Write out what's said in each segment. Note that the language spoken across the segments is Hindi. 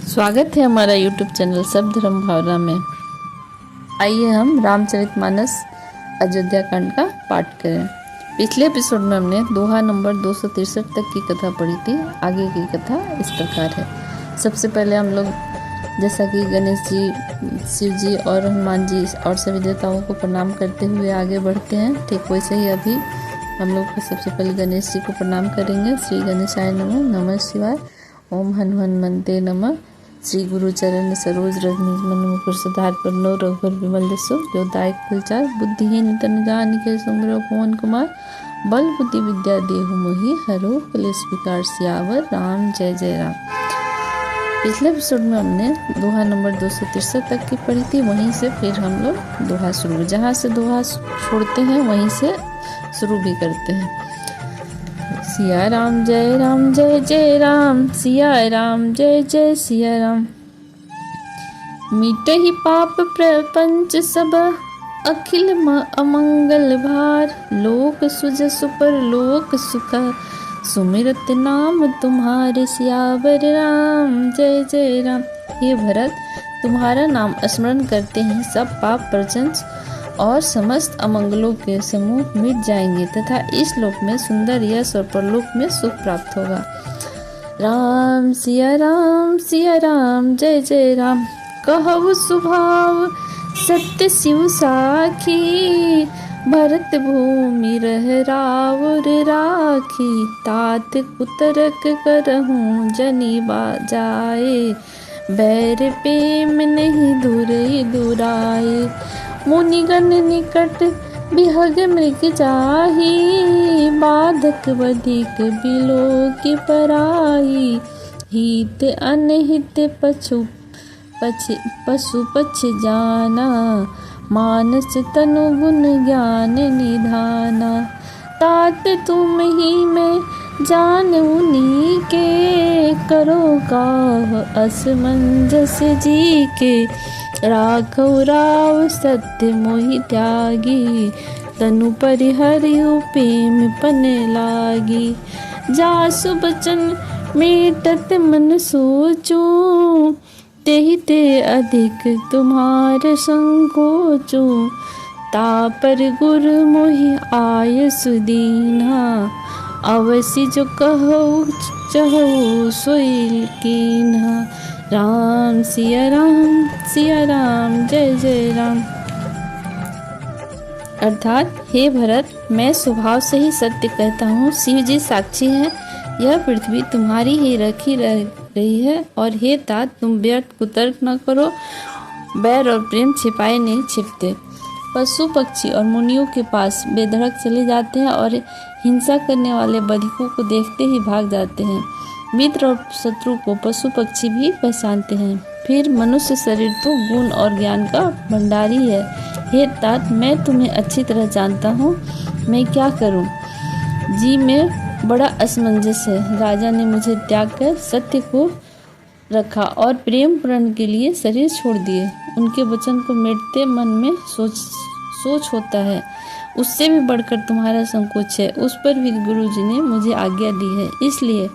स्वागत है हमारा YouTube चैनल सब धर्म भावना में। आइए हम रामचरितमानस अयोध्या कांड का पाठ करें। पिछले एपिसोड में हमने दोहा नंबर 263 तक की कथा पढ़ी थी। आगे की कथा इस प्रकार है। सबसे पहले हम लोग जैसा कि गणेश जी, शिव जी और हनुमान जी और सभी देवताओं को प्रणाम करते हुए आगे बढ़ते हैं, ठीक वैसे ही अभी हम लोग सबसे पहले गणेश जी को प्रणाम करेंगे। श्री गणेशाय नमः, नमः शिवाय, ओम हनुमन्ते नमः। श्री गुरु चरण सरोज रजनीश मन मुकुर सुधार पर नो रघुवर विमल जसो जो दायक फलचार बुद्धिहीन तन जानिके सुमिरो पवन कुमार बल बुद्धि विद्या देहु मोहि हरो कलेश विकार सियावर राम जय जय राम। पिछले एपिसोड में हमने दोहा नंबर 263 तक की पढ़ी थी। वहीं से फिर हम लोग दोहा शुरू, जहाँ से दोहा छोड़ते हैं वहीं से शुरू भी करते हैं। सिया राम जय जय राम, सिया राम जय जय सिया राम। मीटे ही पाप प्रपंच सब अखिल अमंगल भार, लोक सुजसु पर लोक सुख सुमिरत नाम तुम्हारे सियावर राम जय जय राम। हे भरत, तुम्हारा नाम स्मरण करते हैं सब पाप प्रपंच और समस्त अमंगलों के समूह मिट जाएंगे तथा इस लोक में सुंदर यश और परलोक में सुख प्राप्त होगा। राम सिया राम जय जय राम। कहु सुभाव सत्य शिव साखी, भरत भूमि रह रावुर राखी। तात कुतरक करहूँ जनी बाजाए, बैर प्रेम नहीं दूरई दुराए। मुनिगण निकट बिहग मृग जाही, बाधक बधिक बिलो की पराई। हित अनहित पशु पक्ष जाना, मानस तनु गुण ज्ञान निधाना। तात तुम ही मैं जान उन्हीं के, करो काह असमंजस जी के। राघव राव सत्य मोहि त्यागी, तनु परिहरियु प्रेम पन लागी। जासु बचन मेटत मन सोचू, तेहि ते अधिक तुम्हार संकोचू। तापर गुर मोहि आय सुदीना, अवसि जो कहो चहो सोई कीन्हा। राम सिया राम जय जय राम। अर्थात हे भरत, मैं स्वभाव से ही सत्य कहता हूँ। शिव जी साक्षी हैं, यह पृथ्वी तुम्हारी ही रखी रह रही है। और हे तात, तुम व्यर्थ कुतर्क न करो, बैर और प्रेम छिपाए नहीं छिपते। पशु पक्षी और मुनियों के पास बेधड़क चले जाते हैं और हिंसा करने वाले बधिकों को देखते ही भाग जाते हैं। मित्र और शत्रु को पशु पक्षी भी पहचानते हैं। फिर मनुष्य शरीर तो गुण और ज्ञान का भंडारी है। हे तात, मैं तुम्हें अच्छी तरह जानता हूँ, मैं क्या करूँ। जी में बड़ा असमंजस है। राजा ने मुझे त्याग कर सत्य को रखा और प्रेम पूर्ण के लिए शरीर छोड़ दिए। उनके वचन को मेटते मन में सोच होता है। उससे भी बढ़कर तुम्हारा संकोच है, उस पर भी गुरुजी ने मुझे आज्ञा दी है। इसलिए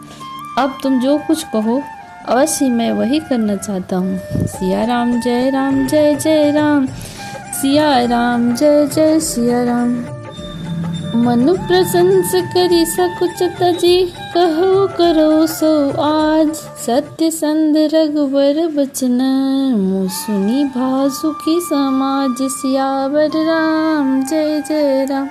अब तुम जो कुछ कहो अवश्य मैं वही करना चाहता हूँ। सिया राम जय जय राम, सिया राम जय जय सिया राम। मनु प्रशंस करी सकुच तजी, कहो करो सो आज। सत्य संद रघुवर बचन, मुँह सुनी भासु की समाज। सियावर राम जय जय राम।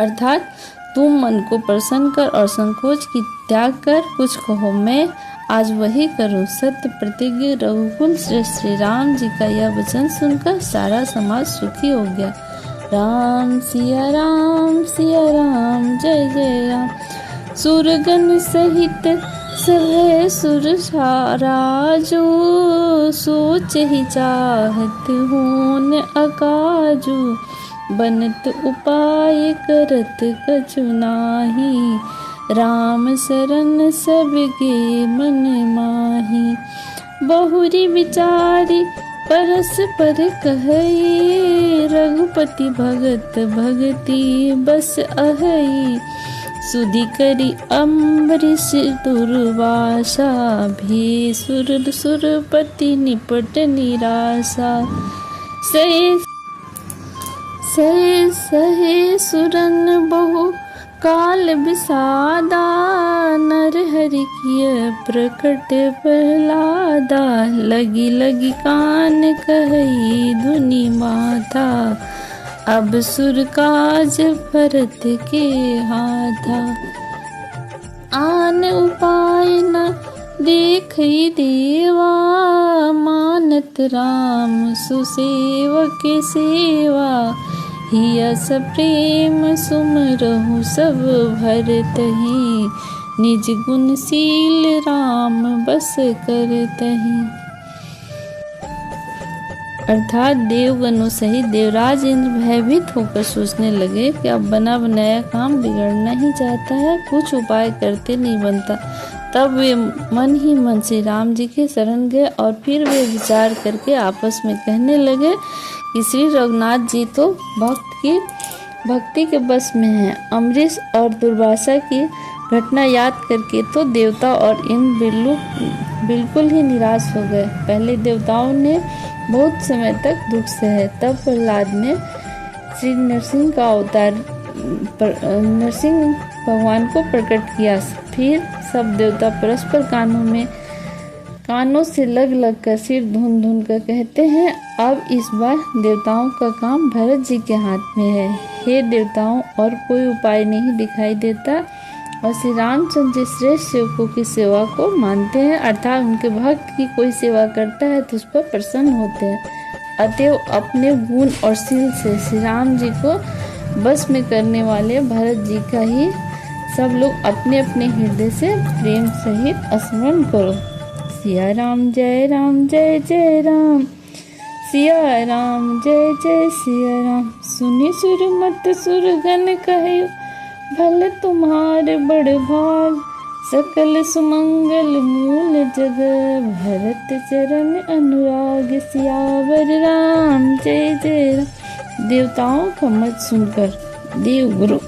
अर्थात तुम मन को प्रसन्न कर और संकोच की त्याग कर कुछ कहो, मैं आज वही करूं। सत्य प्रतिज्ञ रघुकुल श्रेष्ठ श्री राम जी का यह वचन सुनकर सारा समाज सुखी हो गया। राम सिया राम जय जय राम। सुरगण सहित सभय सुर राजू, सोच ही चाहत होन अकाजू। बनत उपाय करत कछु नाही, राम शरण सबके मन माही। बहुरी विचारी परस पर कहई, रघुपति भगत भगति बस अहई। सुधि करी अम्बरीश दुर्वासा, भी सुरपति निपट निराशा। सहे सहे सुरन बहु काल विषादा, नर हरि किय प्रकट प्रहलादा। लगी लगी कान कहई धुनि माथा, अब सुर काज भरत के हाथा। आन उपाय न देखई देवा, मानत राम सुसेवक सेवा। हिया सप्रेम सुमरहु सब भरतहि, निज गुणशील राम बस करतहि। अर्थात देवगणों सहित देवराज इंद्र भयभीत होकर सोचने लगे कि अब बना बनाया काम बिगड़ना ही चाहता है, कुछ उपाय करते नहीं बनता। तब वे मन ही मन से राम जी के शरण गए और फिर वे विचार करके आपस में कहने लगे कि श्री रघुनाथ जी तो भक्ति के बस में हैं। अम्बरीश और दुर्वासा की घटना याद करके तो देवता और इंद्र बिल्कुल ही निराश हो गए। पहले देवताओं ने बहुत समय तक दुख सहे, तब प्रहलाद ने श्री नरसिंह का अवतार नरसिंह भगवान को प्रकट किया। फिर सब देवता परस्पर कानों से लग कर सिर धुन कर कहते हैं, अब इस बार देवताओं का काम भरत जी के हाथ में है। हे देवताओं, और कोई उपाय नहीं दिखाई देता और श्री रामचंद्र जी श्रेष्ठ सेवकों की सेवा को मानते हैं, अर्थात उनके भक्त की कोई सेवा करता है तो उस पर प्रसन्न होते हैं। अतएव अपने गुण और शील से श्री राम जी को बस में करने वाले भरत जी का ही सब लोग अपने अपने हृदय से प्रेम सहित स्मरण करो। सिया राम जय जय राम, सिया राम जय सिया राम। सुनि सुर मत सुरगन कहियो, भल तुम्हार बड़ भाग। सकल सुमंगल मूल जग, भरत चरण अनुराग। सियावर राम जय राम। देवताओं का मत सुनकर देव गुरु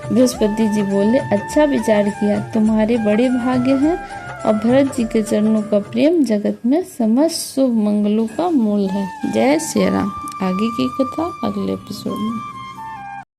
बृहस्पति जी बोले, अच्छा विचार किया, तुम्हारे बड़े भाग्य हैं और भरत जी के चरणों का प्रेम जगत में समस्त शुभ मंगलों का मूल है। जय श्री राम। आगे की कथा अगले एपिसोड में।